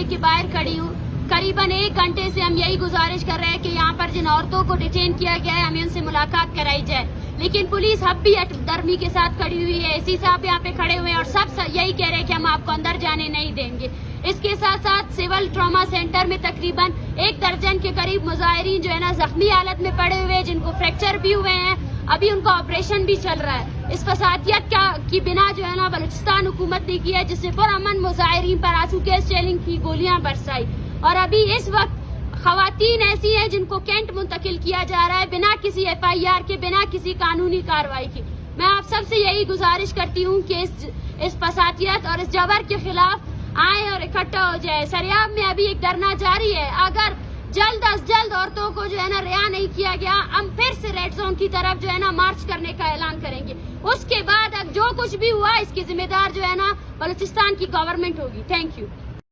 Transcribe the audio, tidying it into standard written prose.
थाने के बाहर खड़ी हूँ। करीबन 1 घंटे से हम यही गुजारिश कर रहे हैं कि यहाँ पर जिन औरतों को डिटेन किया गया है हमें उनसे मुलाकात कराई जाए, लेकिन पुलिस अब भी दर्मी के साथ खड़ी हुई है। एसी साहब यहाँ पे खड़े हुए हैं और सब यही कह रहे हैं कि हम आपको अंदर जाने नहीं देंगे। इसके साथ साथ सिविल ट्रॉमा सेंटर में तकरीबन 1 दर्जन के करीब मुजाहिरीन जो है ना जख्मी हालत में पड़े हुए हैं, जिनको फ्रैक्चर भी हुए हैं, अभी उनका ऑपरेशन भी चल रहा है। इस फसादियत की बिना जो है ना बलूचिस्तान हुकूमत ने किया, जिसने पुरअमन मुजाहिरीन पर आंसू गैस शेलिंग की गोलियां बरसाई और अभी इस वक्त खवातीन ऐसी हैं जिनको कैंट मुंतकिल किया जा रहा है बिना किसी FIR के, बिना किसी कानूनी कार्रवाई की। मैं आप सबसे यही गुजारिश करती हूँ कि इस फसादियत और इस जबर के खिलाफ आए और इकट्ठा हो जाए। सरियाब में अभी एक धरना जारी है। अगर जल्द अज जल्द औरतों को जो है ना रिहा नहीं किया गया, हम फिर से रेड जोन की तरफ जो है ना मार्च करने का ऐलान करेंगे। उसके बाद अब जो कुछ भी हुआ इसकी जिम्मेदार जो है ना बलूचिस्तान की गवर्नमेंट होगी। Thank you.